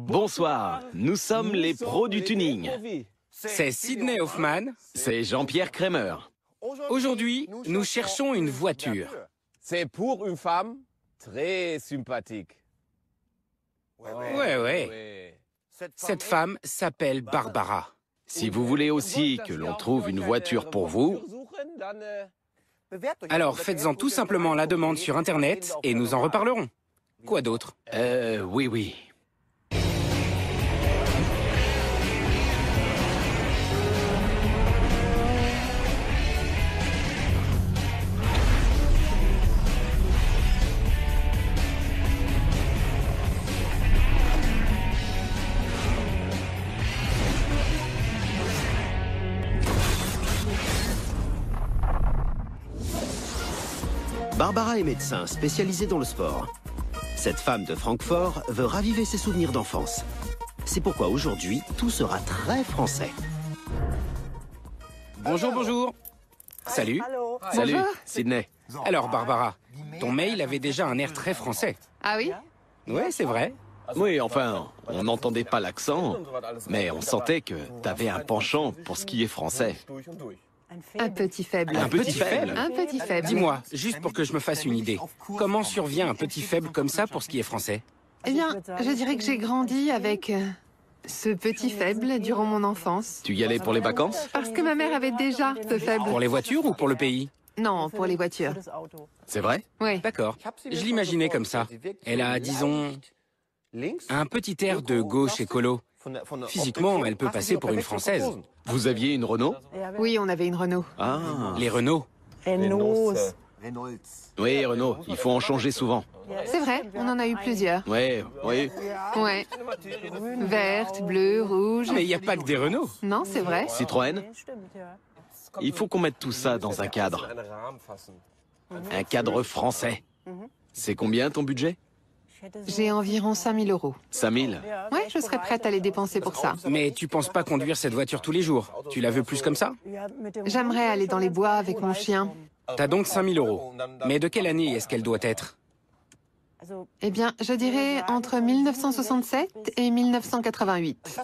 Bonsoir, nous sommes les pros du tuning. C'est Sidney Hoffman. C'est Jean-Pierre Kremer. Aujourd'hui, nous cherchons une voiture. C'est pour une femme très sympathique. Ouais. Cette femme s'appelle Barbara. Si vous voulez aussi que l'on trouve une voiture pour vous, Alors faites-en tout simplement la demande sur Internet et nous en reparlerons. Quoi d'autre? oui. Barbara est médecin spécialisée dans le sport. Cette femme de Francfort veut raviver ses souvenirs d'enfance. C'est pourquoi aujourd'hui, tout sera très français. Bonjour. Salut. Salut, Bonjour. Sidney. Alors Barbara, ton mail avait déjà un air très français. Ah oui? Ouais, c'est vrai. Oui, enfin, on n'entendait pas l'accent, mais on sentait que t'avais un penchant pour ce qui est français. Un petit faible. Un petit faible. Un petit faible. Dis-moi, juste pour que je me fasse une idée, comment survient un petit faible comme ça pour ce qui est français? Eh bien, je dirais que j'ai grandi avec ce petit faible durant mon enfance. Tu y allais pour les vacances? Parce que ma mère avait déjà ce faible. Pour les voitures ou pour le pays? Non, pour les voitures. C'est vrai? Oui. D'accord. Je l'imaginais comme ça. Elle a, disons, un petit air de gauche écolo. Physiquement, elle peut passer pour une Française. Vous aviez une Renault? Oui, on avait une Renault. Ah. Les Renault. Oui, Renault, il faut en changer souvent. C'est vrai, on en a eu plusieurs. Oui. Ouais. Verte, bleue, rouge. Mais il n'y a pas que des Renault. Non, c'est vrai. Citroën? Il faut qu'on mette tout ça dans un cadre. Un cadre français. C'est combien ton budget? J'ai environ 5 000 €. 5 000? Ouais, je serais prête à les dépenser pour ça. Mais tu penses pas conduire cette voiture tous les jours? Tu la veux plus comme ça? J'aimerais aller dans les bois avec mon chien. T'as donc 5 000 €. Mais de quelle année est-ce qu'elle doit être? Eh bien, je dirais entre 1967 et 1988.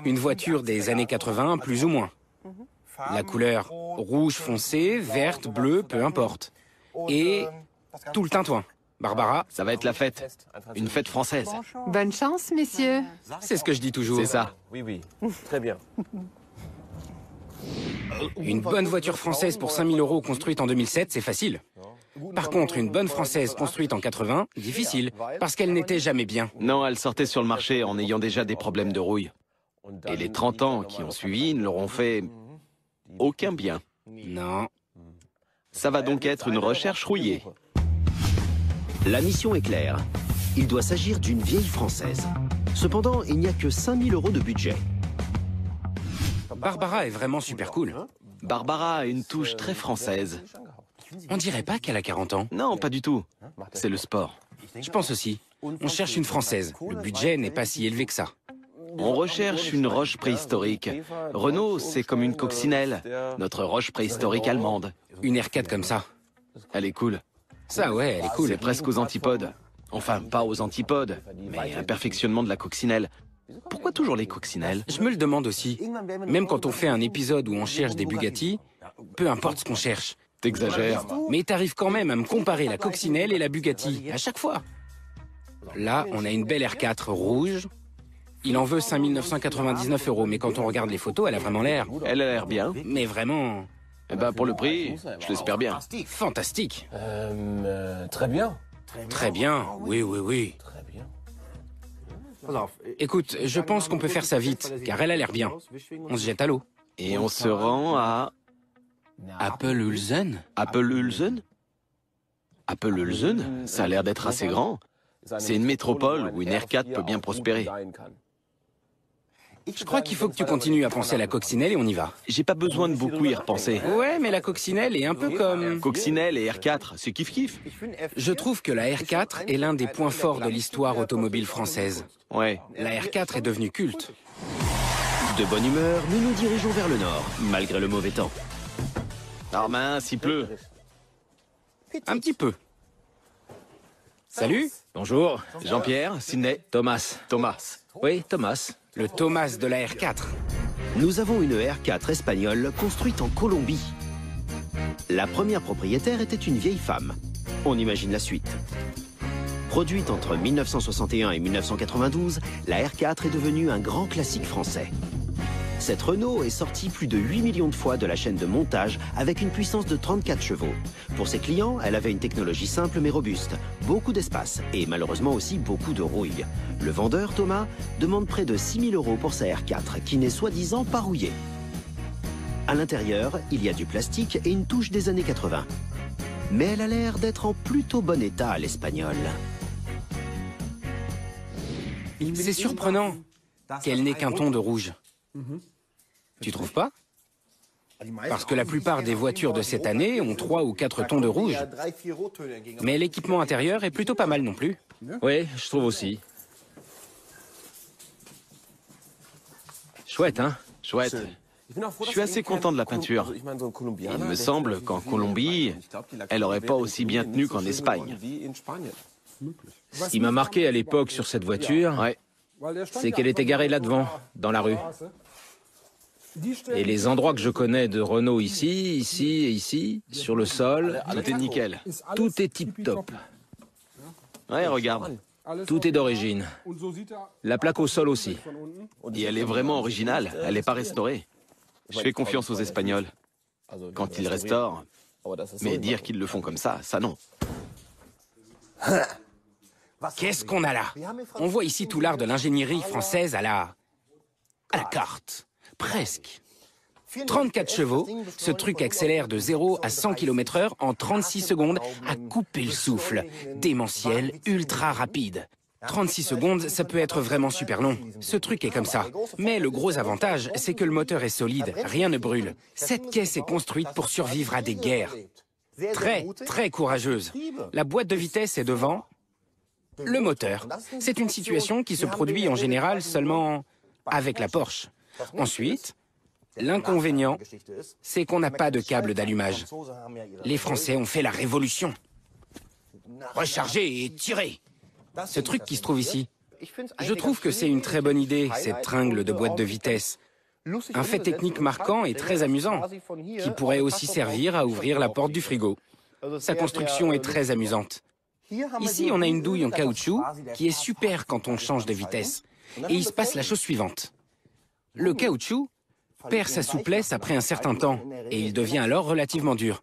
Une voiture des années 80, plus ou moins. La couleur rouge foncé, verte, bleue, peu importe. Et tout le tintouin. Barbara, Ça va être la fête. Une fête française. Bonne chance, messieurs. c'est ce que je dis toujours. C'est ça. Oui, très bien. Une bonne voiture française pour 5 000 € construite en 2007, c'est facile. Par contre, une bonne française construite en 80, difficile, parce qu'elle n'était jamais bien. Non, elle sortait sur le marché en ayant déjà des problèmes de rouille. Et les 30 ans qui ont suivi ne leur ont fait aucun bien. Non. Ça va donc être une recherche rouillée. La mission est claire. Il doit s'agir d'une vieille française. Cependant, il n'y a que 5 000 € de budget. Barbara est vraiment super cool. Barbara a une touche très française. On dirait pas qu'elle a 40 ans. Non, pas du tout. C'est le sport. Je pense aussi. On cherche une française. Le budget n'est pas si élevé que ça. On recherche une roche préhistorique. Renault, c'est comme une coccinelle. Notre roche préhistorique allemande. Une R4 comme ça. Elle est cool. Ça, ouais, elle est cool. C'est presque aux antipodes. Enfin, pas aux antipodes, mais un perfectionnement de la coccinelle. Pourquoi toujours les coccinelles? Je me le demande aussi. Même quand on fait un épisode où on cherche des Bugatti, peu importe ce qu'on cherche. T'exagères. Mais t'arrives quand même à me comparer la coccinelle et la Bugatti, à chaque fois. Là, on a une belle R4 rouge. Il en veut 5 999 €, mais quand on regarde les photos, elle a vraiment l'air. Elle a l'air bien. Mais vraiment Eh ben, pour le prix, je l'espère bien. fantastique. Très bien. Très bien, oui. Très bien. Écoute, je pense qu'on peut faire ça vite, car elle a l'air bien. On se jette à l'eau. Et on se rend à Appelhülsen? Appelhülsen? Appelhülsen, ça a l'air d'être assez grand. C'est une métropole où une R4 peut bien prospérer. Je crois qu'il faut que tu continues à penser à la coccinelle et on y va. J'ai pas besoin de beaucoup y repenser. Ouais, mais la coccinelle est un peu comme... Coccinelle et R4, c'est kiff-kiff. Je trouve que la R4 est l'un des points forts de l'histoire automobile française. Ouais. La R4 est devenue culte. De bonne humeur, nous nous dirigeons vers le nord, malgré le mauvais temps. Ah mince, il pleut. Un petit peu. Salut. Bonjour. Jean-Pierre, Sidney, Thomas. Thomas. Oui, Thomas. Le Thomas de la R4. Nous avons une R4 espagnole construite en Colombie. La première propriétaire était une vieille femme. On imagine la suite. Produite entre 1961 et 1992, la R4 est devenue un grand classique français. Cette Renault est sortie plus de 8 millions de fois de la chaîne de montage avec une puissance de 34 chevaux. Pour ses clients, elle avait une technologie simple mais robuste, beaucoup d'espace et malheureusement aussi beaucoup de rouille. Le vendeur, Thomas, demande près de 6 000 € pour sa R4 qui n'est soi-disant pas rouillée. À l'intérieur, il y a du plastique et une touche des années 80. Mais elle a l'air d'être en plutôt bon état, l'espagnole. C'est surprenant qu'elle n'ait qu'un ton de rouge. Tu trouves pas? Parce que la plupart des voitures de cette année ont 3 ou 4 tons de rouge. Mais l'équipement intérieur est plutôt pas mal non plus. Oui, je trouve aussi. Chouette, hein? Chouette. Je suis assez content de la peinture. Il me semble qu'en Colombie, elle n'aurait pas aussi bien tenu qu'en Espagne. Ce qui m'a marqué à l'époque sur cette voiture, Ouais. c'est qu'elle était garée là devant, dans la rue. Et les endroits que je connais de Renault ici, ici et ici, sur le sol, Tout est nickel. tout est tip-top. Ouais, regarde. Tout est d'origine. La plaque au sol aussi. Et elle est vraiment originale. Elle n'est pas restaurée. Je fais confiance aux Espagnols quand ils restaurent. Mais dire qu'ils le font comme ça non. Qu'est-ce qu'on a là? On voit ici tout l'art de l'ingénierie française à la carte. Presque. 34 chevaux, ce truc accélère de 0 à 100 km/h en 36 secondes à couper le souffle. Démentiel, ultra rapide. 36 secondes, ça peut être vraiment super long. Ce truc est comme ça. Mais le gros avantage, c'est que le moteur est solide, rien ne brûle. Cette caisse est construite pour survivre à des guerres. Très, très courageuse. La boîte de vitesse est devant. Le moteur. C'est une situation qui se produit en général seulement avec la Porsche. Ensuite, l'inconvénient, c'est qu'on n'a pas de câble d'allumage. Les Français ont fait la révolution. Recharger et tirer. Ce truc qui se trouve ici. Je trouve que c'est une très bonne idée, cette tringle de boîte de vitesse. Un fait technique marquant et très amusant, qui pourrait aussi servir à ouvrir la porte du frigo. Sa construction est très amusante. Ici, on a une douille en caoutchouc qui est super quand on change de vitesse. Et il se passe la chose suivante. Le caoutchouc perd sa souplesse après un certain temps et il devient alors relativement dur.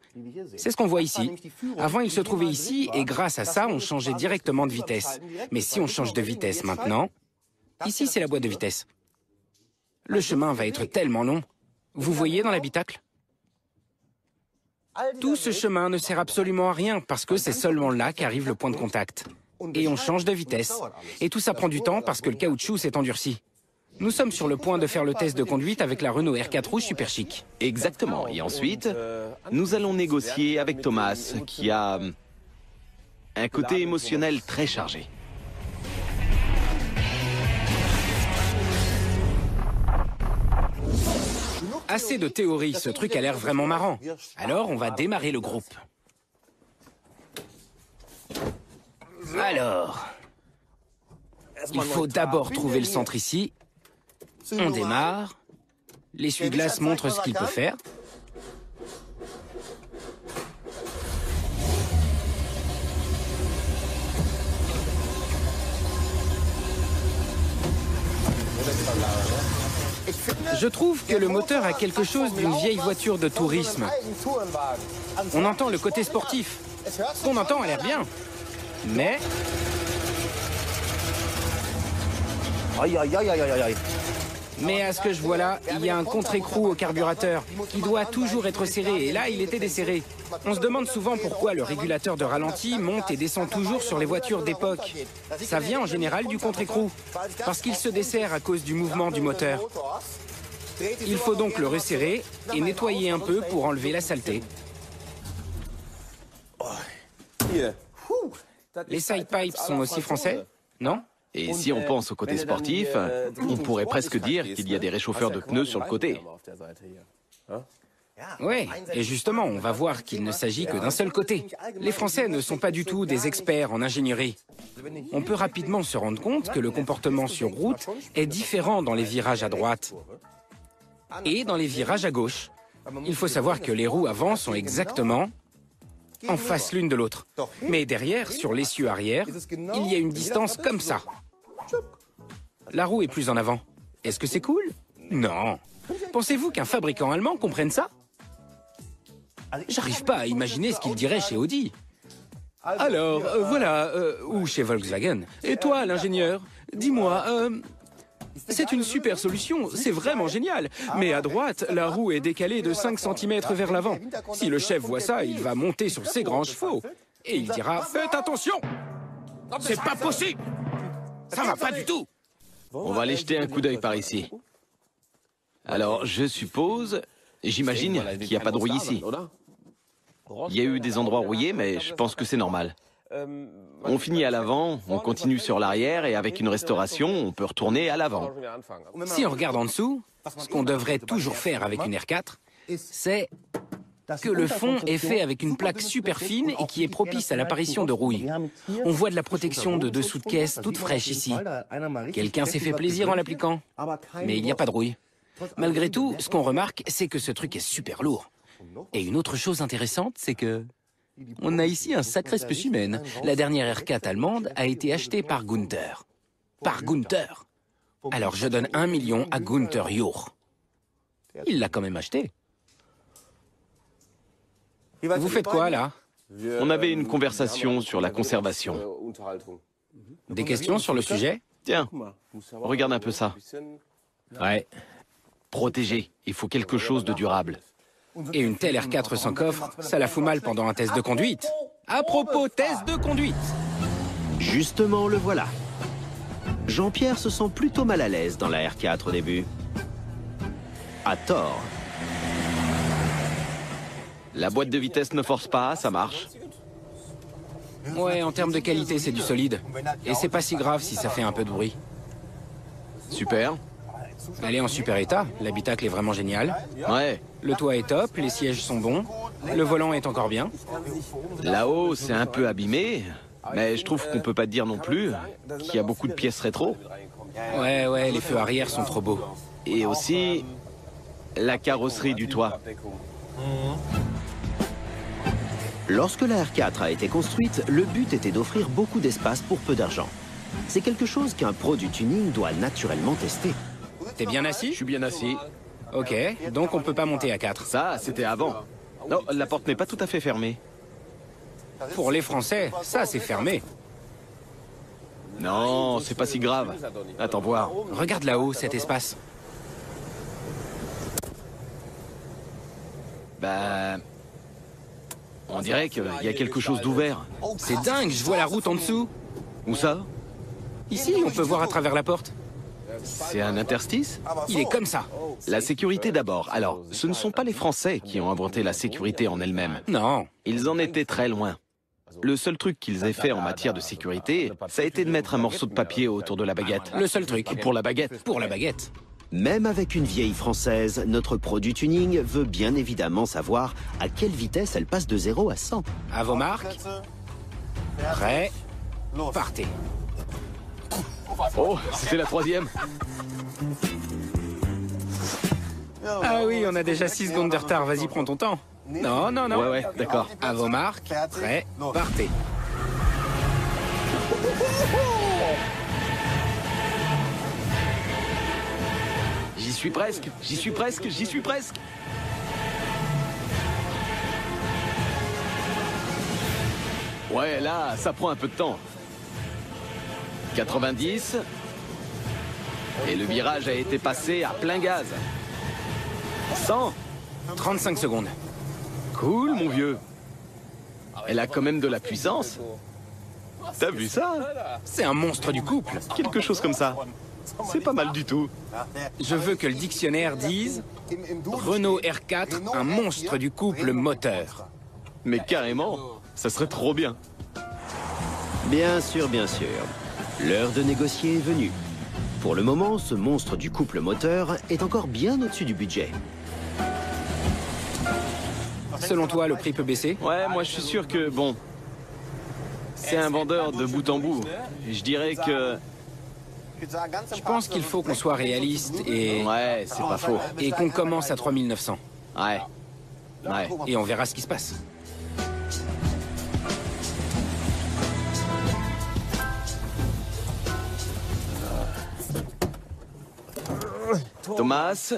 C'est ce qu'on voit ici. Avant, il se trouvait ici et grâce à ça, on changeait directement de vitesse. Mais si on change de vitesse maintenant, ici, c'est la boîte de vitesse. Le chemin va être tellement long. Vous voyez dans l'habitacle? Tout ce chemin ne sert absolument à rien parce que c'est seulement là qu'arrive le point de contact. Et on change de vitesse. Et tout ça prend du temps parce que le caoutchouc s'est endurci. Nous sommes sur le point de faire le test de conduite avec la Renault R4 rouge super chic. Exactement. Et ensuite, nous allons négocier avec Thomas, qui a un côté émotionnel très chargé. Assez de théorie, ce truc a l'air vraiment marrant. Alors, on va démarrer le groupe. Alors, il faut d'abord trouver le centre ici. On démarre. L'essuie-glace montre ce qu'il peut faire. Je trouve que le moteur a quelque chose d'une vieille voiture de tourisme. On entend le côté sportif. Ce qu'on entend a l'air bien. Mais... Mais à ce que je vois là, il y a un contre-écrou au carburateur qui doit toujours être serré, et là, il était desserré. On se demande souvent pourquoi le régulateur de ralenti monte et descend toujours sur les voitures d'époque. Ça vient en général du contre-écrou, parce qu'il se dessert à cause du mouvement du moteur. Il faut donc le resserrer et nettoyer un peu pour enlever la saleté. Les side pipes sont aussi français, non? Et si on pense au côté sportif, on pourrait presque dire qu'il y a des réchauffeurs de pneus sur le côté. Ouais, et justement, on va voir qu'il ne s'agit que d'un seul côté. Les Français ne sont pas du tout des experts en ingénierie. On peut rapidement se rendre compte que le comportement sur route est différent dans les virages à droite et dans les virages à gauche. Il faut savoir que les roues avant sont exactement en face l'une de l'autre. Mais derrière, sur l'essieu arrière, il y a une distance comme ça. La roue est plus en avant. Est-ce que c'est cool? Non. Pensez-vous qu'un fabricant allemand comprenne ça? J'arrive pas à imaginer ce qu'il dirait chez Audi. Alors, voilà, ou chez Volkswagen. Et toi, l'ingénieur, dis-moi, c'est une super solution, c'est vraiment génial. Mais à droite, la roue est décalée de 5 cm vers l'avant. Si le chef voit ça, il va monter sur ses grands chevaux. Et il dira, faites attention! C'est pas possible! Ça va pas du tout! On va aller jeter un coup d'œil par ici. Alors, je suppose, j'imagine qu'il n'y a pas de rouille ici. Il y a eu des endroits rouillés, mais je pense que c'est normal. On finit à l'avant, on continue sur l'arrière, et avec une restauration, on peut retourner à l'avant. Si on regarde en dessous, ce qu'on devrait toujours faire avec une R4, c'est que le fond est fait avec une plaque super fine et qui est propice à l'apparition de rouille. On voit de la protection de dessous de caisse toute fraîche ici. Quelqu'un s'est fait plaisir en l'appliquant, mais il n'y a pas de rouille. Malgré tout, ce qu'on remarque, c'est que ce truc est super lourd. Et une autre chose intéressante, c'est que on a ici un sacré spécimen. La dernière R4 allemande a été achetée par Gunther. Par Gunther. Alors je donne 1 million à Gunther Jauch. Il l'a quand même acheté. Vous faites quoi, là? On avait une conversation sur la conservation. Des questions sur le sujet? Tiens, regarde un peu ça. Ouais. Protégé, il faut quelque chose de durable. Et une telle R4 sans coffre, ça la fout mal pendant un test de conduite. À propos, test de conduite. Justement, le voilà. Jean-Pierre se sent plutôt mal à l'aise dans la R4 au début. À tort. La boîte de vitesse ne force pas, ça marche. Ouais, en termes de qualité, c'est du solide. Et c'est pas si grave si ça fait un peu de bruit. Super. Elle est en super état, l'habitacle est vraiment génial. Ouais. Le toit est top, les sièges sont bons, le volant est encore bien. Là-haut, c'est un peu abîmé, mais je trouve qu'on peut pas dire non plus qu'il y a beaucoup de pièces rétro. Ouais, les feux arrière sont trop beaux. Et aussi, la carrosserie du toit. Lorsque la R4 a été construite, le but était d'offrir beaucoup d'espace pour peu d'argent. C'est quelque chose qu'un pro du tuning doit naturellement tester. T'es bien assis? Je suis bien assis. Ok, donc on peut pas monter à 4. Ça, c'était avant. Non, la porte n'est pas tout à fait fermée. Pour les Français, ça c'est fermé. Non, c'est pas si grave. Attends voir. Regarde là-haut, cet espace. Bah... On dirait qu'il y a quelque chose d'ouvert. C'est dingue, je vois la route en dessous. Où ça? Ici, on peut voir à travers la porte. C'est un interstice? Il est comme ça. La sécurité d'abord. Alors, ce ne sont pas les Français qui ont inventé la sécurité en elle-même. Non. Ils en étaient très loin. Le seul truc qu'ils aient fait en matière de sécurité, ça a été de mettre un morceau de papier autour de la baguette. Le seul truc. Pour la baguette. Pour la baguette. Même avec une vieille française, notre pro du tuning veut bien évidemment savoir à quelle vitesse elle passe de 0 à 100. À vos marques. Prêt. Partez. Oh, c'était la troisième. Ah oui, on a déjà 6 secondes de retard. Vas-y, prends ton temps. Non. Ouais, d'accord. À vos marques. Prêt. Partez. J'y suis presque. Ouais, là, ça prend un peu de temps. 90. Et le virage a été passé à plein gaz. 100. 35 secondes. Cool, mon vieux. Elle a quand même de la puissance. T'as vu ça? C'est un monstre du couple. Quelque chose comme ça. C'est pas mal du tout. Je veux que le dictionnaire dise Renault R4, un monstre du couple moteur. Mais carrément, ça serait trop bien. Bien sûr, bien sûr. L'heure de négocier est venue. Pour le moment, ce monstre du couple moteur est encore bien au-dessus du budget. Selon toi, le prix peut baisser? Ouais, moi je suis sûr que, bon... C'est un vendeur de bout en bout. Je dirais que... Je pense qu'il faut qu'on soit réaliste et... Ouais, c'est pas faux. Et qu'on commence à 3900. Ouais. Ouais. Et on verra ce qui se passe. Thomas,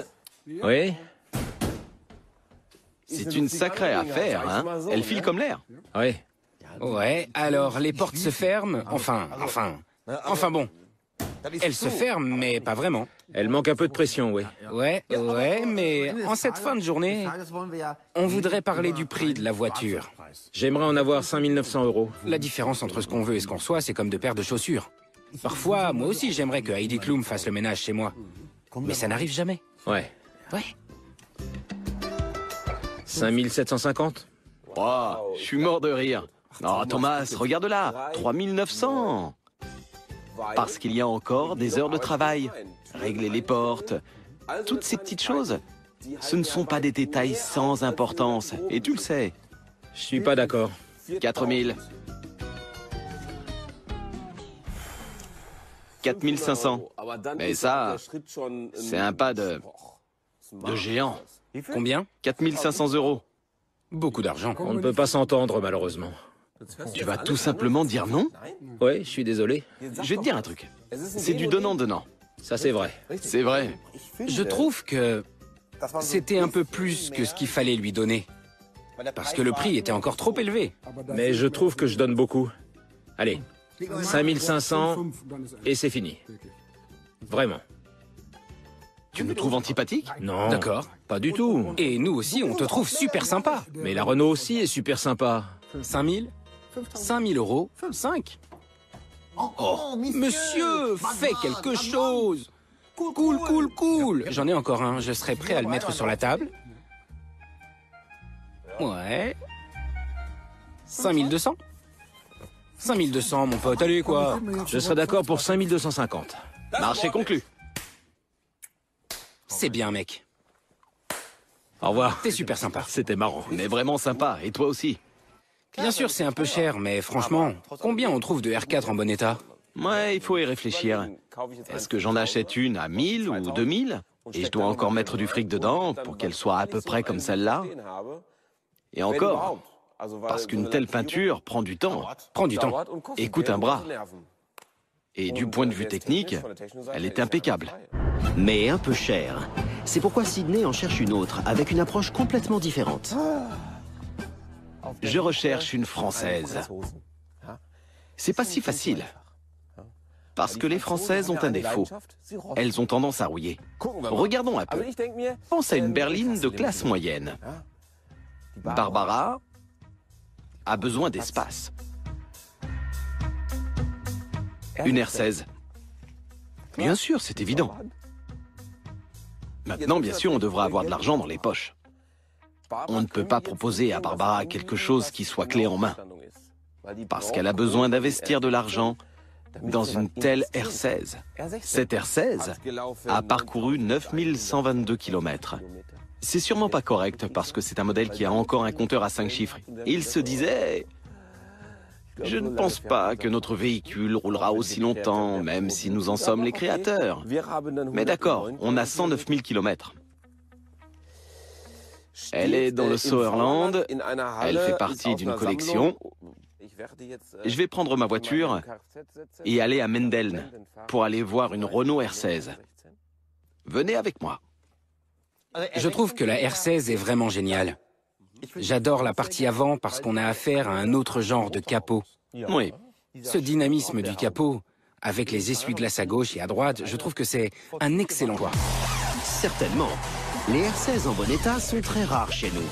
Oui? c'est une sacrée affaire, hein? Elle file comme l'air. Oui. Ouais, alors les portes se ferment, enfin bon. Elles se ferment, mais pas vraiment. Elle manque un peu de pression, oui. Ouais, mais en cette fin de journée, on voudrait parler du prix de la voiture. J'aimerais en avoir 5900 €. La différence entre ce qu'on veut et ce qu'on reçoit, c'est comme deux paires de chaussures. Parfois, moi aussi, j'aimerais que Heidi Klum fasse le ménage chez moi. Mais ça n'arrive jamais. Ouais. Ouais. 5750? Oh, je suis mort de rire. Oh, Thomas, regarde là, 3900. Parce qu'il y a encore des heures de travail. Régler les portes, toutes ces petites choses. Ce ne sont pas des détails sans importance. Et tu le sais. Je suis pas d'accord. 4000. 4500. Mais ça, c'est un pas de géant. Combien? 4500 €. Beaucoup d'argent. On ne peut pas s'entendre, malheureusement. Tu vas tout simplement dire non? Oui, je suis désolé. Je vais te dire un truc. C'est du donnant-donnant. Ça, c'est vrai. C'est vrai. Je trouve que c'était un peu plus que ce qu'il fallait lui donner. Parce que le prix était encore trop élevé. Mais je trouve que je donne beaucoup. Allez, 5500 et c'est fini. Vraiment. Tu me trouves antipathique? Non. D'accord. Pas du tout. Et nous aussi, on te trouve super sympa. Mais la Renault aussi est super sympa. 5000? 5000 €? 5. Oh, monsieur, fais quelque chose. Cool. J'en ai encore un, je serais prêt à le mettre sur la table. Ouais. 5200? 5200, mon pote, allez quoi. Je serais d'accord pour 5250. Marché conclu. C'est bien, mec. Au revoir. T'es super sympa. C'était marrant. Mais vraiment sympa. Et toi aussi. Bien sûr, c'est un peu cher, mais franchement, combien on trouve de R4 en bon état? Ouais, il faut y réfléchir. Est-ce que j'en achète une à 1000 ou 2000? Et je dois encore mettre du fric dedans pour qu'elle soit à peu près comme celle-là? Et encore, parce qu'une telle peinture prend du temps. Prends du temps. Et coûte un bras. Et du point de vue technique, elle est impeccable. Mais un peu cher. C'est pourquoi Sydney en cherche une autre, avec une approche complètement différente. Je recherche une Française. C'est pas si facile. Parce que les Françaises ont un défaut. Elles ont tendance à rouiller. Regardons un peu. Pense à une berline de classe moyenne. Barbara a besoin d'espace. Une R16. Bien sûr, c'est évident. Maintenant, bien sûr, on devra avoir de l'argent dans les poches. On ne peut pas proposer à Barbara quelque chose qui soit clé en main. Parce qu'elle a besoin d'investir de l'argent dans une telle R16. Cette R16 a parcouru 9122 km. C'est sûrement pas correct parce que c'est un modèle qui a encore un compteur à 5 chiffres. Il se disait... Je ne pense pas que notre véhicule roulera aussi longtemps, même si nous en sommes les créateurs. Mais d'accord, on a 109 000 km. Elle est dans le Sauerland, elle fait partie d'une collection. Je vais prendre ma voiture et aller à Mendeln pour aller voir une Renault R16. Venez avec moi. Je trouve que la R16 est vraiment géniale. J'adore la partie avant parce qu'on a affaire à un autre genre de capot. Oui. Ce dynamisme du capot, avec les essuie-glaces à gauche et à droite, je trouve que c'est un excellent choix. Certainement. Les R16 en bon état sont très rares chez nous.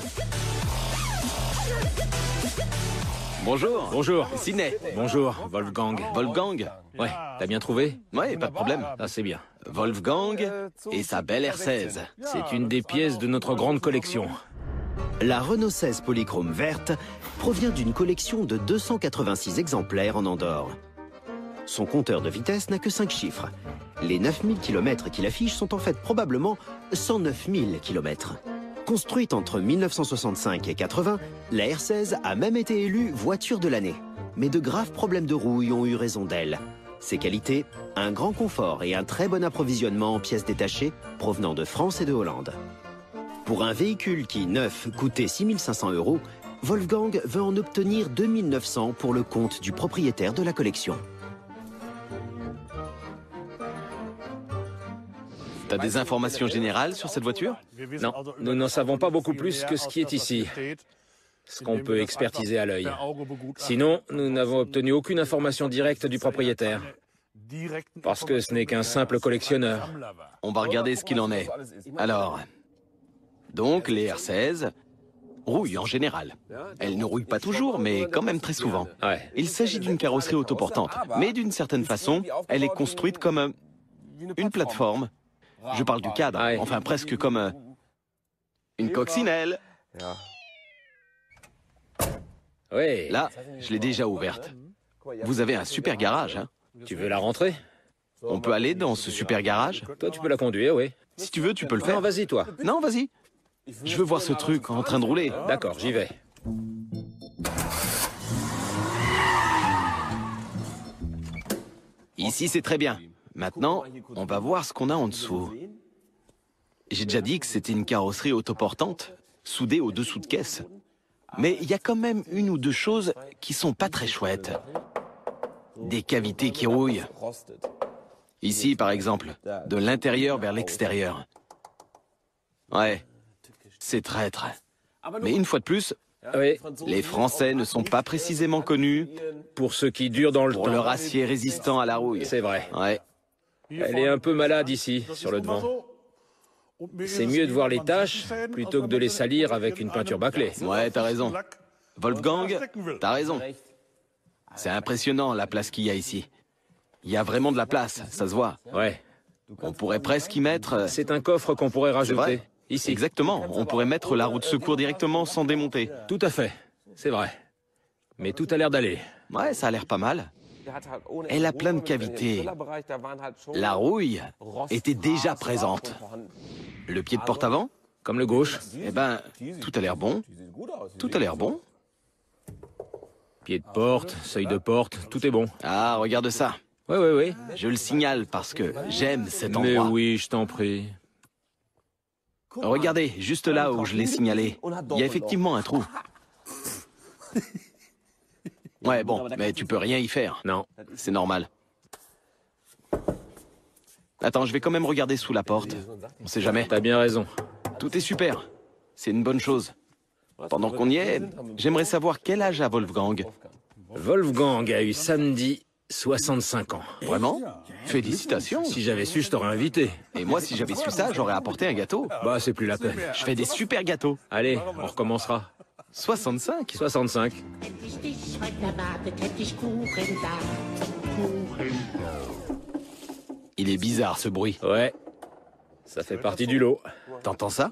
Bonjour. Bonjour. Sydney. Bonjour, Wolfgang. Wolfgang. Ouais, t'as bien trouvé? Ouais, pas de problème. Ah, c'est bien. Wolfgang et sa belle R16. C'est une des pièces de notre grande collection. La Renault 16 polychrome verte provient d'une collection de 286 exemplaires en Andorre. Son compteur de vitesse n'a que 5 chiffres. Les 9000 km qu'il affiche sont en fait probablement 109 000 km. Construite entre 1965 et 80, la R16 a même été élue voiture de l'année. Mais de graves problèmes de rouille ont eu raison d'elle. Ses qualités, un grand confort et un très bon approvisionnement en pièces détachées provenant de France et de Hollande. Pour un véhicule qui, neuf, coûtait 6 500 €, Wolfgang veut en obtenir 2 900 pour le compte du propriétaire de la collection. T'as des informations générales sur cette voiture? Non, nous n'en savons pas beaucoup plus que ce qui est ici, ce qu'on peut expertiser à l'œil. Sinon, nous n'avons obtenu aucune information directe du propriétaire, parce que ce n'est qu'un simple collectionneur. On va regarder ce qu'il en est. Alors, donc les R16 rouillent en général. Elles ne rouillent pas toujours, mais quand même très souvent. Ouais. Il s'agit d'une carrosserie autoportante, mais d'une certaine façon, elle est construite comme une plateforme. Je parle du cadre, Ouais. enfin presque comme une coccinelle. Oui. Là, je l'ai déjà ouverte. Vous avez un super garage, hein? Tu veux la rentrer? On peut aller dans ce super garage? Toi, tu peux la conduire, oui. Si tu veux, tu peux le Non, faire. vas-y, toi. Non, vas-y. Je veux voir ce truc en train de rouler. D'accord, j'y vais. Ici, c'est très bien. Maintenant, on va voir ce qu'on a en dessous. J'ai déjà dit que c'était une carrosserie autoportante, soudée au-dessous de caisse. Mais il y a quand même une ou deux choses qui sont pas très chouettes. Des cavités qui rouillent. Ici, par exemple, de l'intérieur vers l'extérieur. Ouais, c'est traître. Mais une fois de plus, Oui, les Français ne sont pas précisément connus pour ceux qui durent dans le pour temps. leur acier résistant à la rouille. C'est vrai. Ouais. Elle est un peu malade ici, sur le devant. C'est mieux de voir les taches plutôt que de les salir avec une peinture bâclée. Ouais, t'as raison. Wolfgang, t'as raison. C'est impressionnant la place qu'il y a ici. Il y a vraiment de la place, ça se voit. Ouais. On pourrait presque y mettre... C'est un coffre qu'on pourrait C'est vrai. rajouter. Ici. Exactement, on pourrait mettre la roue de secours directement sans démonter. Tout à fait. C'est vrai. Mais tout a l'air d'aller. Ouais, ça a l'air pas mal. Elle a plein de cavités. La rouille était déjà présente. Le pied de porte avant? Comme le gauche. Eh ben, tout a l'air bon. Tout a l'air bon. Pied de porte, seuil de porte, tout est bon. Ah, regarde ça. Oui, oui, oui. Je le signale parce que j'aime cet Mais endroit. oui, je t'en prie. Regardez, juste là où je l'ai signalé, il y a effectivement un trou. Ouais, bon, mais tu peux rien y faire. Non. C'est normal. Attends, je vais quand même regarder sous la porte. On sait jamais. T'as bien raison. Tout est super. C'est une bonne chose. Pendant qu'on y est, j'aimerais savoir quel âge a Wolfgang. Wolfgang a eu samedi 65 ans. Vraiment? Félicitations. Si j'avais su, je t'aurais invité. Et moi, si j'avais su ça, j'aurais apporté un gâteau. Bah, c'est plus la peine. Je fais des super gâteaux. Allez, on recommencera. 65? 65. Hätte ich dich heute erwartet, hätte ich Kuchen da. Il est bizarre ce bruit. Ouais. Ça fait partie du lot. T'entends ça?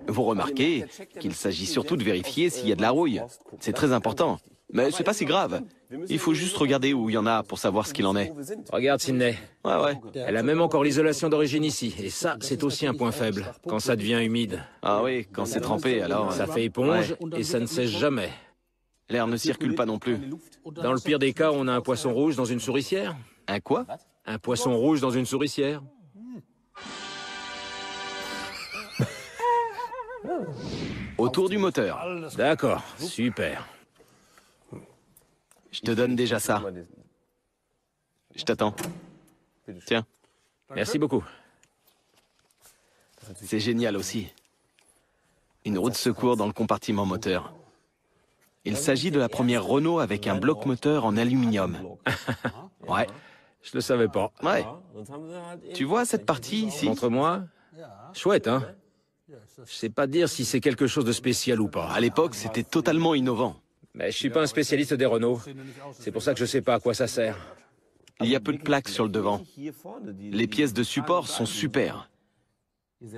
Vous remarquez qu'il s'agit surtout de vérifier s'il y a de la rouille. C'est très important. Mais c'est pas si grave. Il faut juste regarder où il y en a pour savoir ce qu'il en est. Regarde, Sydney. Ouais, ouais. Elle a même encore l'isolation d'origine ici. Et ça, c'est aussi un point faible. Quand ça devient humide. Ah oui, quand c'est trempé, alors... Ça fait éponge et ça ne sèche jamais. L'air ne circule pas non plus. Dans le pire des cas, on a un poisson rouge dans une souricière. Un quoi? Un poisson rouge dans une souricière. Autour du moteur. D'accord, super. Je te donne déjà ça. Je t'attends. Tiens, Merci beaucoup. c'est génial aussi. Une roue de secours dans le compartiment moteur. Il s'agit de la première Renault avec un bloc moteur en aluminium. Ouais, Je le savais pas. ouais. Tu vois cette partie ici? Montre-moi. Chouette, hein? Je sais pas dire si c'est quelque chose de spécial ou pas. À l'époque, c'était totalement innovant. Mais je suis pas un spécialiste des Renault. C'est pour ça que je sais pas à quoi ça sert. Il y a peu de plaques sur le devant. Les pièces de support sont super.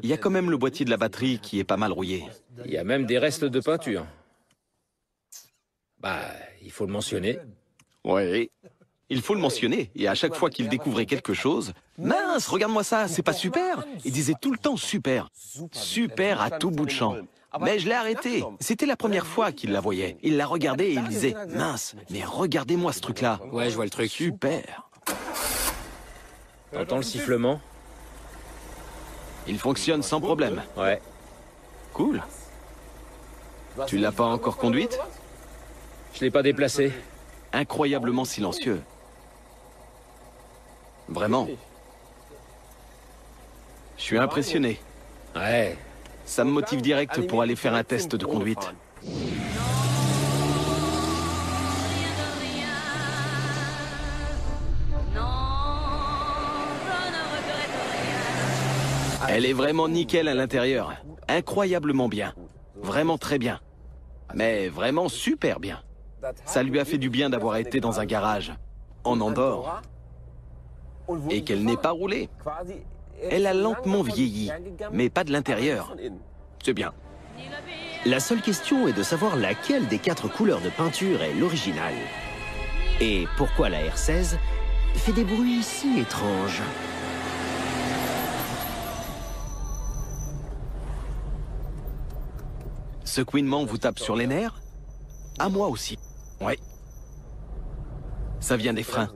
Il y a quand même le boîtier de la batterie qui est pas mal rouillé. Il y a même des restes de peinture. Bah, il faut le mentionner. Ouais. Il faut le mentionner. Et à chaque fois qu'il découvrait quelque chose, mince, regarde-moi ça, c'est pas super. Il disait tout le temps super. Super à tout bout de champ. Mais je l'ai arrêté. C'était la première fois qu'il la voyait. Il la regardait et il disait, mince, mais regardez-moi ce truc-là. Ouais, je vois le truc. Super. T'entends le sifflement? Il fonctionne sans problème. Ouais. Cool. Tu l'as pas encore conduite? Je l'ai pas déplacé. Incroyablement silencieux. Vraiment. Je suis impressionné. Ouais. Ça me motive direct pour aller faire un test de conduite. Elle est vraiment nickel à l'intérieur. Incroyablement bien. Vraiment très bien. Mais vraiment super bien. Ça lui a fait du bien d'avoir été dans un garage, en Andorre, et qu'elle n'ait pas roulé. Elle a lentement vieilli, mais pas de l'intérieur. C'est bien. La seule question est de savoir laquelle des 4 couleurs de peinture est l'originale. Et pourquoi la R16 fait des bruits si étranges. Ce couinement vous tape sur les nerfs? À moi aussi. Ouais. Ça vient des freins.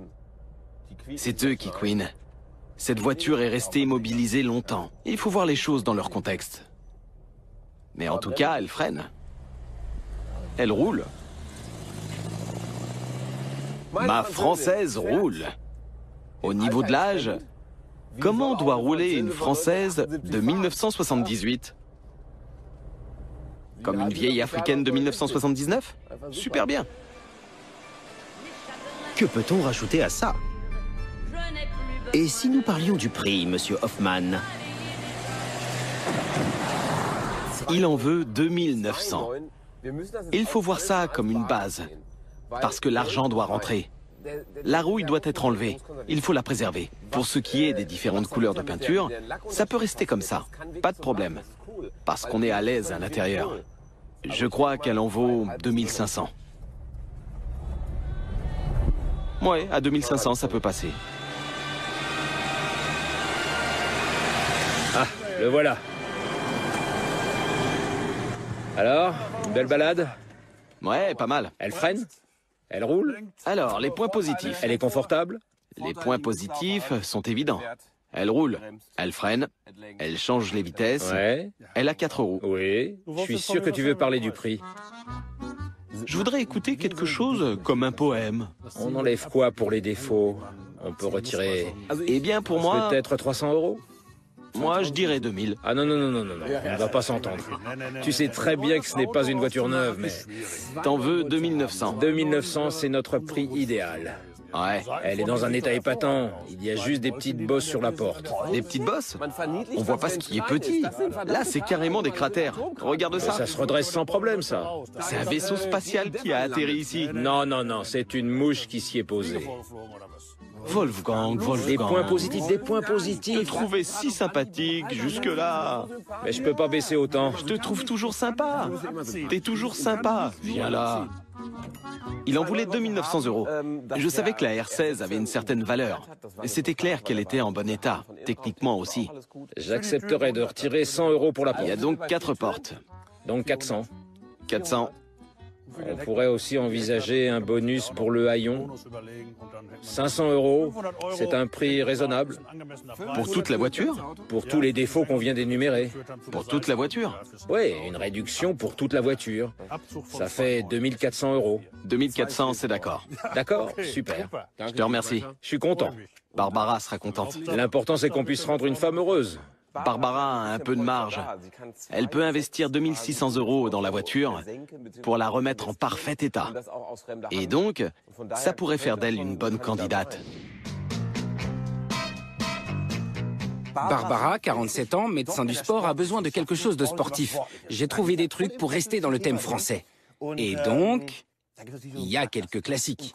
C'est eux qui couinent. Cette voiture est restée immobilisée longtemps. Il faut voir les choses dans leur contexte. Mais en tout cas, elle freine. Elle roule. Ma française roule. Au niveau de l'âge, comment doit rouler une française de 1978? Comme une vieille africaine de 1979? Super bien. Que peut-on rajouter à ça? Et si nous parlions du prix, monsieur Hoffman? Il en veut 2900. Il faut voir ça comme une base, parce que l'argent doit rentrer. La rouille doit être enlevée. Il faut la préserver. Pour ce qui est des différentes couleurs de peinture, ça peut rester comme ça. Pas de problème. Parce qu'on est à l'aise à l'intérieur. Je crois qu'elle en vaut 2500. Ouais, à 2500, ça peut passer. Ah, le voilà. Alors, une belle balade? Ouais, pas mal. Elle freine? Elle roule? Alors, les points positifs. Elle est confortable? Les points positifs sont évidents. Elle roule, elle freine, elle change les vitesses, Ouais. elle a 4 roues. Oui. Je suis sûr que tu veux parler du prix. Je voudrais écouter quelque chose comme un poème. On enlève quoi pour les défauts? On peut retirer Eh bien, pour moi, peut-être 300 €? moi, je dirais 2000. Ah non, on ne va pas s'entendre. Tu sais très bien que ce n'est pas une voiture neuve, mais T'en veux 2900. 2900, c'est notre prix idéal. Ouais. Elle est dans un état épatant. Il y a juste des petites bosses sur la porte. Des petites bosses? On voit pas ce qui est petit. Là, c'est carrément des cratères. Regarde ça. Ça se redresse sans problème, ça. C'est un vaisseau spatial qui a atterri ici. Non, c'est une mouche qui s'y est posée. Wolfgang. Des points positifs, des points Je te positifs. trouvais si sympathique jusque-là. Mais je peux pas baisser autant. Je te trouve toujours sympa. T'es toujours sympa. Viens là. Il en voulait 2900 €. Je savais que la R16 avait une certaine valeur. C'était clair qu'elle était en bon état, techniquement aussi. J'accepterais de retirer 100 € pour la Il y a porte. donc 4 portes. Donc 400. 400. On pourrait aussi envisager un bonus pour le haillon. 500 €, c'est un prix raisonnable. Pour toute la voiture? Pour tous les défauts qu'on vient d'énumérer. Pour toute la voiture? Oui, une réduction pour toute la voiture. Ça fait 2400 €. 2400, c'est d'accord. D'accord? Super. Je te remercie. Je suis content. Barbara sera contente. L'important, c'est qu'on puisse rendre une femme heureuse. Barbara a un peu de marge. Elle peut investir 2600 € dans la voiture pour la remettre en parfait état. Et donc, ça pourrait faire d'elle une bonne candidate. Barbara, 47 ans, médecin du sport, a besoin de quelque chose de sportif. J'ai trouvé des trucs pour rester dans le thème français. Et donc, il y a quelques classiques.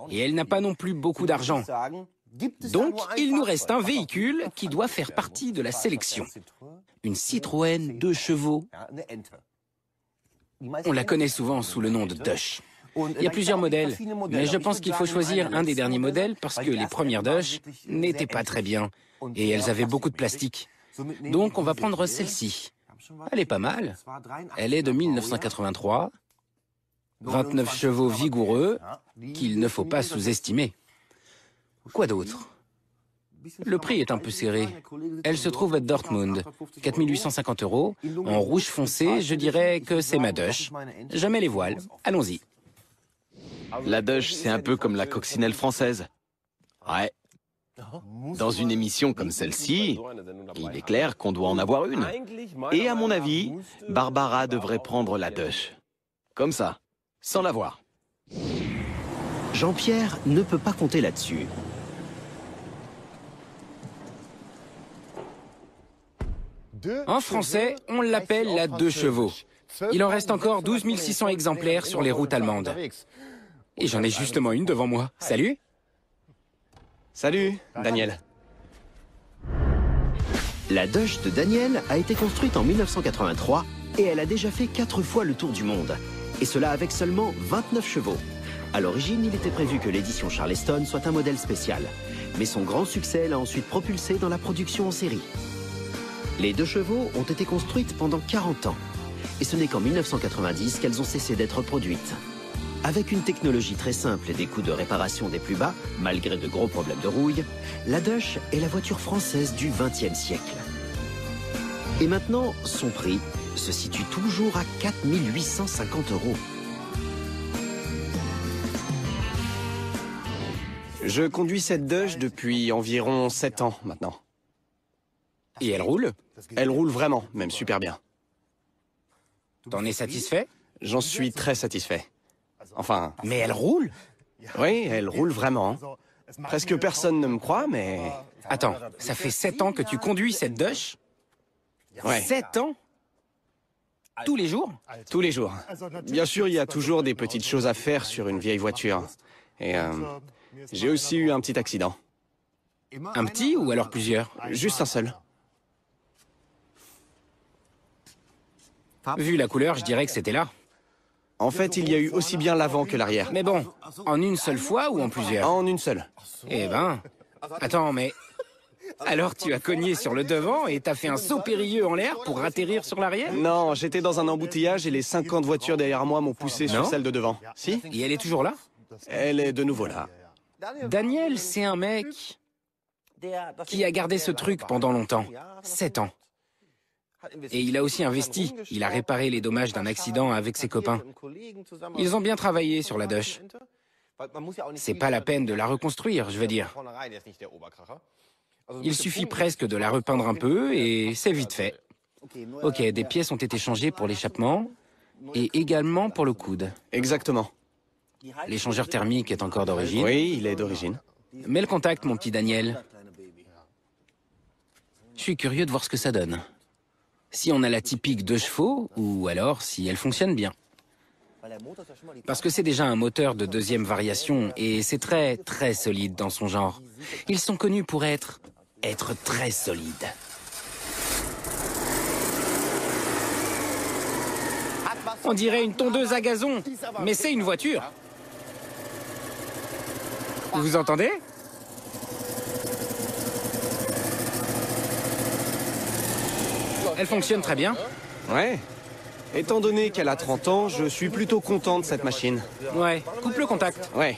Et elle n'a pas non plus beaucoup d'argent. Donc, il nous reste un véhicule qui doit faire partie de la sélection. Une Citroën 2 chevaux. On la connaît souvent sous le nom de Dush. Il y a plusieurs modèles, mais je pense qu'il faut choisir un des derniers modèles parce que les premières Dodge n'étaient pas très bien et elles avaient beaucoup de plastique. Donc on va prendre celle-ci. Elle est pas mal. Elle est de 1983. 29 chevaux vigoureux qu'il ne faut pas sous-estimer. Quoi d'autre? Le prix est un peu serré. Elle se trouve à Dortmund. 4 850 €. En rouge foncé, je dirais que c'est ma Dodge. Je mets les voiles. Allons-y. La Dodge, c'est un peu comme la coccinelle française. Ouais. Dans une émission comme celle-ci, il est clair qu'on doit en avoir une. Et à mon avis, Barbara devrait prendre la Dodge. Comme ça, sans la voir. Jean-Pierre ne peut pas compter là-dessus. En français, on l'appelle la 2 chevaux. Il en reste encore 12 600 exemplaires sur les routes allemandes. Et j'en ai justement une devant moi. Salut! Salut, Daniel. La Dodge de Daniel a été construite en 1983 et elle a déjà fait 4 fois le tour du monde. Et cela avec seulement 29 chevaux. À l'origine, il était prévu que l'édition Charleston soit un modèle spécial. Mais son grand succès l'a ensuite propulsé dans la production en série. Les 2 chevaux ont été construites pendant 40 ans. Et ce n'est qu'en 1990 qu'elles ont cessé d'être produites. Avec une technologie très simple et des coûts de réparation des plus bas, malgré de gros problèmes de rouille, la Dodge est la voiture française du XXe siècle. Et maintenant, son prix se situe toujours à 4 850 €. Je conduis cette Dodge depuis environ 7 ans maintenant. Et elle roule? Elle roule vraiment, même super bien. T'en es satisfait? J'en suis très satisfait. Enfin... Mais elle roule? Oui, elle roule vraiment. Presque personne ne me croit, mais... Attends, ça fait 7 ans que tu conduis cette Dodge? Ouais. 7 ans? Tous les jours? Tous les jours. Bien sûr, il y a toujours des petites choses à faire sur une vieille voiture. Et j'ai aussi eu un petit accident. Un petit ou alors plusieurs? Juste un seul. Vu la couleur, je dirais que c'était là. En fait, il y a eu aussi bien l'avant que l'arrière. Mais bon, en une seule fois ou en plusieurs? En une seule. Eh ben... Attends, mais... Alors tu as cogné sur le devant et t'as fait un saut périlleux en l'air pour atterrir sur l'arrière? Non, j'étais dans un embouteillage et les 50 voitures derrière moi m'ont poussé sur celle de devant. Si? Et elle est toujours là? Elle est de nouveau là. Daniel, c'est un mec qui a gardé ce truc pendant longtemps. 7 ans. Et il a aussi investi. Il a réparé les dommages d'un accident avec ses copains. Ils ont bien travaillé sur la Dodge. C'est pas la peine de la reconstruire, je veux dire. Il suffit presque de la repeindre un peu et c'est vite fait. Ok, des pièces ont été changées pour l'échappement et également pour le coude. Exactement. L'échangeur thermique est encore d'origine. Oui, il est d'origine. Mets le contact, mon petit Daniel. Je suis curieux de voir ce que ça donne. Si on a la typique 2 chevaux, ou alors si elle fonctionne bien. Parce que c'est déjà un moteur de 2e variation, et c'est très, très solide dans son genre. Ils sont connus pour être très solides. On dirait une tondeuse à gazon, mais c'est une voiture. Vous entendez ? Elle fonctionne très bien. Ouais. Étant donné qu'elle a 30 ans, je suis plutôt content de cette machine. Ouais, coupe le contact. Ouais.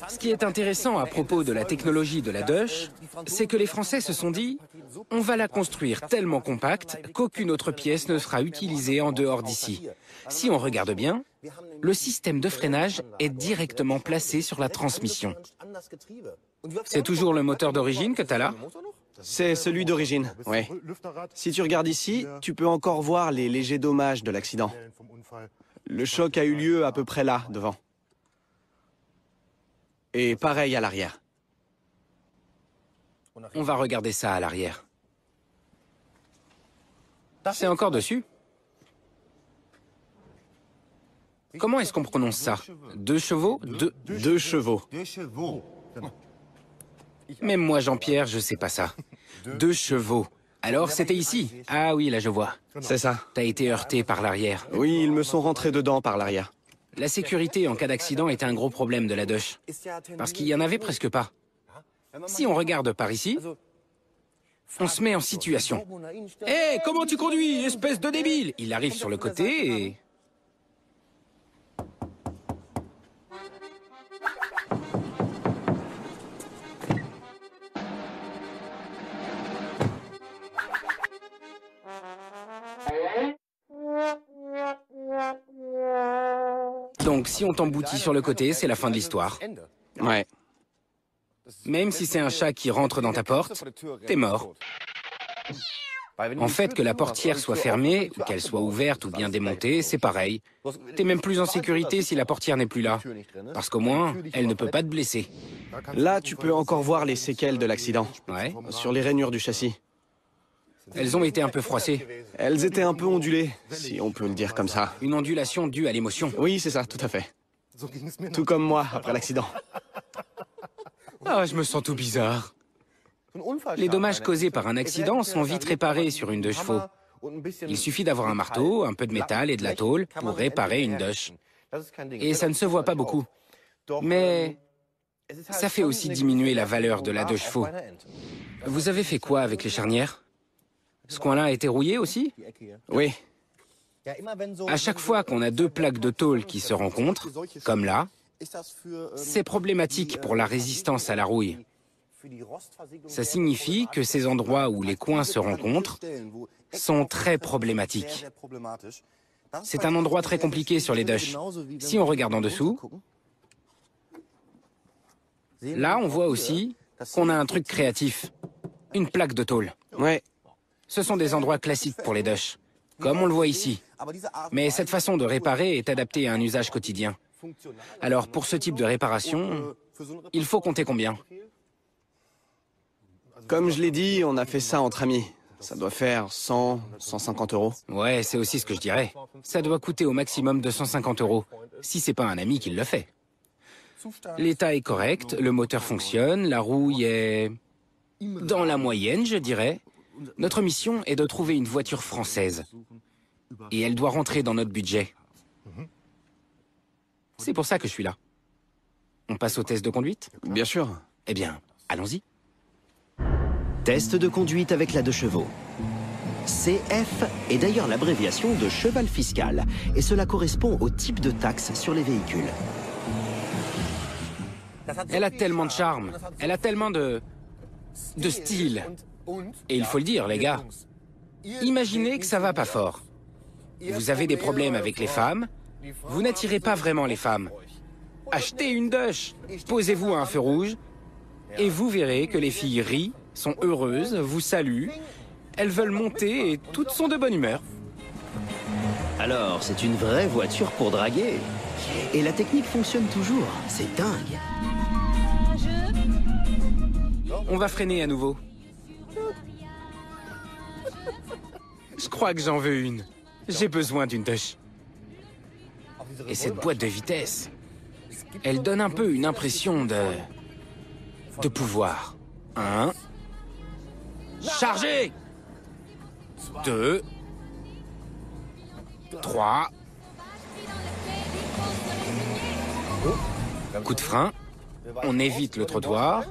Ce qui est intéressant à propos de la technologie de la Dodge, c'est que les Français se sont dit « On va la construire tellement compacte qu'aucune autre pièce ne sera utilisée en dehors d'ici. » Si on regarde bien, le système de freinage est directement placé sur la transmission. C'est toujours le moteur d'origine que tu as là ? C'est celui d'origine, ouais. Si tu regardes ici, tu peux encore voir les légers dommages de l'accident. Le choc a eu lieu à peu près là, devant. Et pareil à l'arrière. On va regarder ça à l'arrière. C'est encore dessus. Comment est-ce qu'on prononce ça? 2 chevaux? 2 chevaux. Même moi, Jean-Pierre, je sais pas ça. 2 chevaux. Alors, c'était ici? Ah oui, là, je vois. C'est ça. T'as été heurté par l'arrière. Oui, ils me sont rentrés dedans par l'arrière. La sécurité en cas d'accident était un gros problème de la Dush, parce qu'il y en avait presque pas. Si on regarde par ici, on se met en situation. « Hé, comment tu conduis, espèce de débile !» Il arrive sur le côté et... Donc, si on t'emboutit sur le côté, c'est la fin de l'histoire. Ouais. Même si c'est un chat qui rentre dans ta porte, t'es mort. En fait, que la portière soit fermée, ou qu'elle soit ouverte ou bien démontée, c'est pareil. T'es même plus en sécurité si la portière n'est plus là. Parce qu'au moins, elle ne peut pas te blesser. Là, tu peux encore voir les séquelles de l'accident. Ouais. Sur les rainures du châssis. Elles ont été un peu froissées. Elles étaient un peu ondulées, si on peut le dire comme ça. Une ondulation due à l'émotion. Oui, c'est ça, tout à fait. Tout comme moi, après l'accident. Ah, je me sens tout bizarre. Les dommages causés par un accident sont vite réparés sur une deux chevaux. Il suffit d'avoir un marteau, un peu de métal et de la tôle pour réparer une Dush. Et ça ne se voit pas beaucoup. Mais ça fait aussi diminuer la valeur de la deux chevaux. Vous avez fait quoi avec les charnières? Ce coin-là a été rouillé aussi? Oui. À chaque fois qu'on a deux plaques de tôle qui se rencontrent, comme là, c'est problématique pour la résistance à la rouille. Ça signifie que ces endroits où les coins se rencontrent sont très problématiques. C'est un endroit très compliqué sur les Dush. Si on regarde en dessous, là on voit aussi qu'on a un truc créatif, une plaque de tôle. Ouais. Ce sont des endroits classiques pour les Dush, comme on le voit ici. Mais cette façon de réparer est adaptée à un usage quotidien. Alors pour ce type de réparation, il faut compter combien? Comme je l'ai dit, on a fait ça entre amis. Ça doit faire 100, 150 euros. Ouais, c'est aussi ce que je dirais. Ça doit coûter au maximum 250 euros, si c'est pas un ami qui le fait. L'état est correct, le moteur fonctionne, la rouille est... dans la moyenne, je dirais. Notre mission est de trouver une voiture française. Et elle doit rentrer dans notre budget. C'est pour ça que je suis là. On passe au test de conduite? Bien sûr. Eh bien, allons-y. Test de conduite avec la 2 chevaux. CF est d'ailleurs l'abréviation de cheval fiscal, et cela correspond au type de taxe sur les véhicules. Elle a tellement de charme, elle a tellement de style. Et il faut le dire, les gars, imaginez que ça va pas fort. Vous avez des problèmes avec les femmes, vous n'attirez pas vraiment les femmes. Achetez une Dush, posez-vous à un feu rouge, et vous verrez que les filles rient, sont heureuses, vous saluent, elles veulent monter et toutes sont de bonne humeur. Alors, c'est une vraie voiture pour draguer. Et la technique fonctionne toujours, c'est dingue. On va freiner à nouveau. Je crois que j'en veux une. J'ai besoin d'une Dush. Et cette boîte de vitesse, elle donne un peu une impression de pouvoir. 1. Chargez. 2. 3. Coup de frein. On évite le trottoir.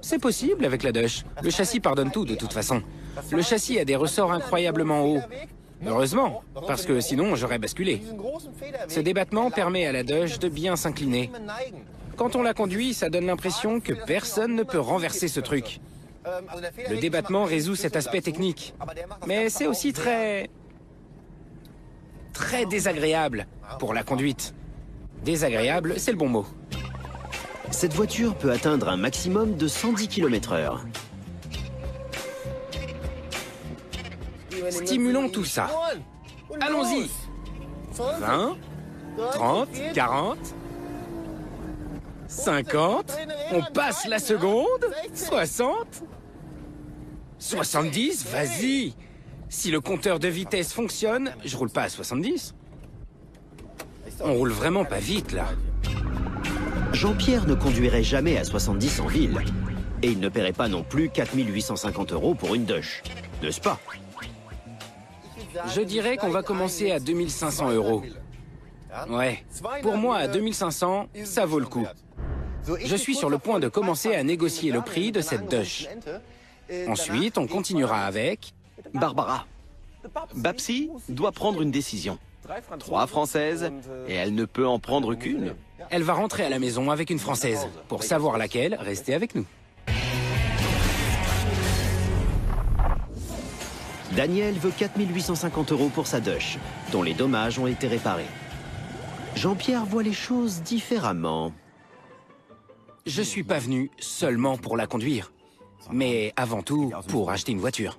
C'est possible avec la Dush. Le châssis pardonne tout de toute façon. Le châssis a des ressorts incroyablement hauts. Heureusement, parce que sinon j'aurais basculé. Ce débattement permet à la Dush de bien s'incliner. Quand on la conduit, ça donne l'impression que personne ne peut renverser ce truc. Le débattement résout cet aspect technique. Mais c'est aussi très désagréable pour la conduite. Désagréable, c'est le bon mot. Cette voiture peut atteindre un maximum de 110 km/h. Stimulons tout ça. Allons-y. 20, 30, 40, 50, on passe la seconde, 60, 70, vas-y. Si le compteur de vitesse fonctionne, je roule pas à 70. On roule vraiment pas vite, là. Jean-Pierre ne conduirait jamais à 70 en ville. Et il ne paierait pas non plus 4 850 euros pour une Dush. N'est-ce pas? Je dirais qu'on va commencer à 2500 euros. Ouais. Pour moi, à 2500, ça vaut le coup. Je suis sur le point de commencer à négocier le prix de cette Dush. Ensuite, on continuera avec... Barbara. Babsi doit prendre une décision. 3 Françaises, et elle ne peut en prendre qu'une. Elle va rentrer à la maison avec une Française. Pour savoir laquelle, restez avec nous. Daniel veut 4 850 € pour sa Dush, dont les dommages ont été réparés. Jean-Pierre voit les choses différemment. Je suis pas venu seulement pour la conduire, mais avant tout pour acheter une voiture.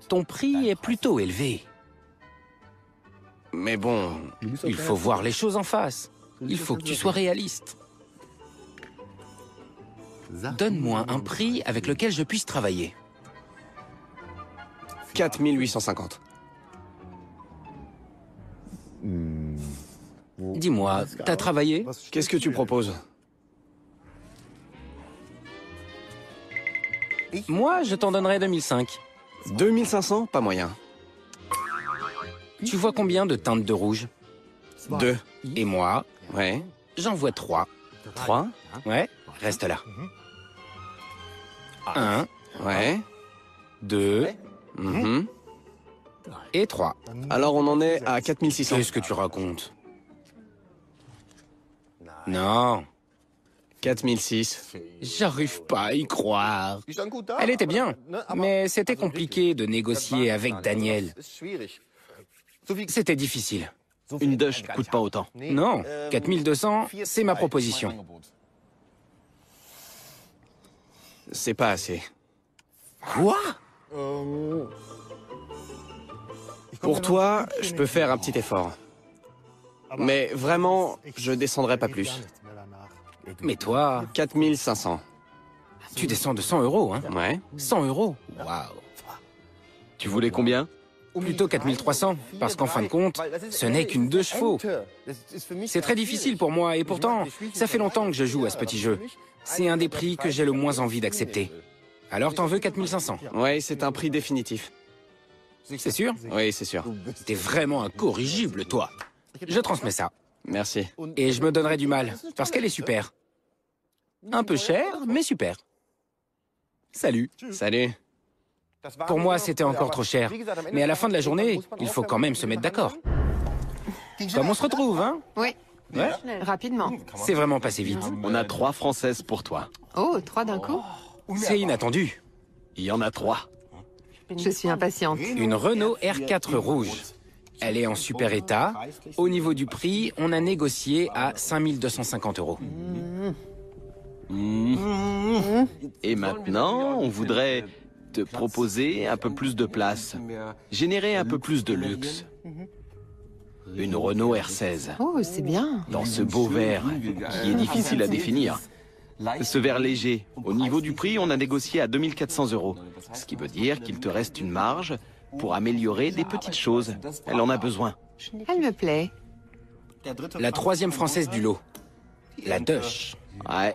Ton prix est plutôt élevé. Mais bon, il faut voir les choses en face. Il faut que tu sois réaliste. Donne-moi un prix avec lequel je puisse travailler. 4 850. Dis-moi, t'as travaillé? Qu'est-ce que tu proposes? Moi, je t'en donnerai 2005. 2500? Pas moyen. Tu vois combien de teintes de rouge? 2. Et moi, Ouais. j'en vois 3. 3. Ouais, reste là. 1, Ouais. 2 Mhm. et 3. Alors on en est à 4600. Qu'est-ce que tu racontes? Non, 4006. j'arrive pas à y croire. Elle était bien, mais c'était compliqué de négocier avec Daniel. C'était difficile. Une Dush ne coûte pas autant. Non, 4200, c'est ma proposition. C'est pas assez. Quoi? Pour toi, je peux faire un petit effort. Mais vraiment, je descendrai pas plus. Mais toi, 4500. tu descends de 100 €, hein? Ouais. 100 €? Waouh. Tu voulais combien? Plutôt 4300, parce qu'en fin de compte, ce n'est qu'une 2 chevaux. C'est très difficile pour moi, et pourtant, ça fait longtemps que je joue à ce petit jeu. C'est un des prix que j'ai le moins envie d'accepter. Alors t'en veux 4500? Ouais, c'est un prix définitif. C'est sûr? Oui, c'est sûr. T'es vraiment incorrigible, toi. Je transmets ça. Merci. Et je me donnerai du mal, parce qu'elle est super. Un peu chère, mais super. Salut. Salut. Pour moi, c'était encore trop cher. Mais à la fin de la journée, il faut quand même se mettre d'accord. Comme on se retrouve, hein? Oui, Ouais, rapidement. c'est vraiment passé vite. On a 3 Françaises pour toi. Oh, 3 d'un coup? C'est inattendu. Il y en a 3. Je suis impatiente. Une Renault R4 rouge. Elle est en super état. Au niveau du prix, on a négocié à 5250 €. Et maintenant, on voudrait te proposer un peu plus de place. Générer un peu plus de luxe. Une Renault R16. Oh, c'est bien. Dans ce beau vert, qui est difficile à définir. Ce vert léger, au niveau du prix, on a négocié à 2400 €. Ce qui veut dire qu'il te reste une marge pour améliorer des petites choses. Elle en a besoin. Elle me plaît. La 3e française du lot. La Dush. Ouais.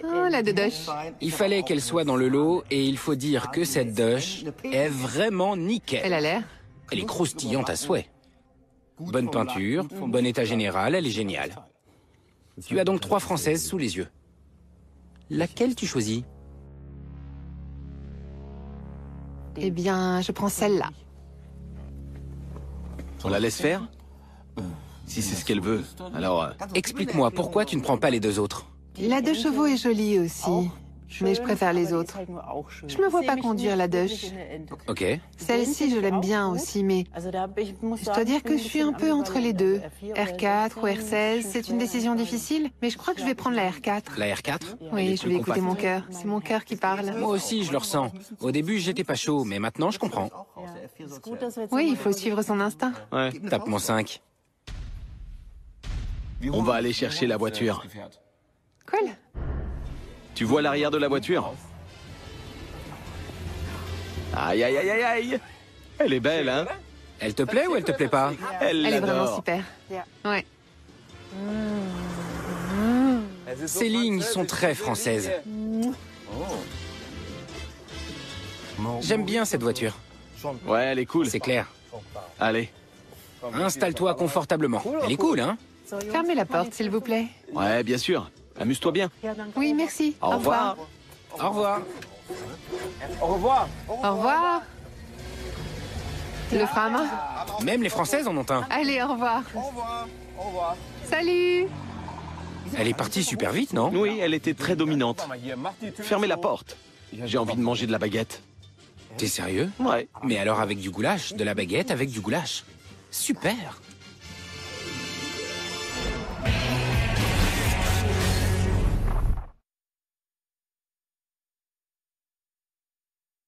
Oh, la Dush. Il fallait qu'elle soit dans le lot et il faut dire que cette Dush est vraiment Elle nickel. a l'air. Elle est croustillante à souhait. Bonne peinture, bon état général, elle est géniale. Tu as donc 3 françaises sous les yeux. Laquelle tu choisis? Eh bien, je prends celle-là. On la laisse faire? Si c'est ce qu'elle veut. Alors, Explique-moi pourquoi tu ne prends pas les 2 autres. La 2 chevaux est jolie aussi, mais je préfère les autres. Je me vois pas conduire la Dush. Ok. Celle-ci, je l'aime bien aussi, mais je dois dire que je suis un peu entre les deux. R4 ou R16, c'est une décision difficile, mais je crois que je vais prendre la R4. La R4? Oui, je vais écouter mon cœur. C'est mon cœur qui parle. Moi aussi, je le ressens. Au début, j'étais pas chaud, mais maintenant, je comprends. Oui, il faut suivre son instinct. ouais. Tape mon 5. On va aller chercher la voiture. Cool. Tu vois l'arrière de la voiture? Aïe, aïe, aïe, aïe, aïe. Elle est belle, hein? Elle te plaît ou elle te plaît pas? Elle Elle est vraiment l'adore. super. Ouais. Ces lignes sont très françaises. J'aime bien cette voiture. Ouais, elle est cool. C'est clair. Allez. Installe-toi confortablement. Elle est cool, hein? Fermez la porte, s'il vous plaît. Ouais, bien sûr. Amuse-toi bien. Oui, merci. Au revoir. Au revoir. Au revoir. Le frein à main. Même les Françaises en ont un. Allez, au revoir. Salut. Elle est partie super vite, non? Oui, elle était très dominante. Fermez la porte. J'ai envie de manger de la baguette. T'es sérieux? Ouais. Mais alors avec du goulash, de la baguette avec du goulash. Super.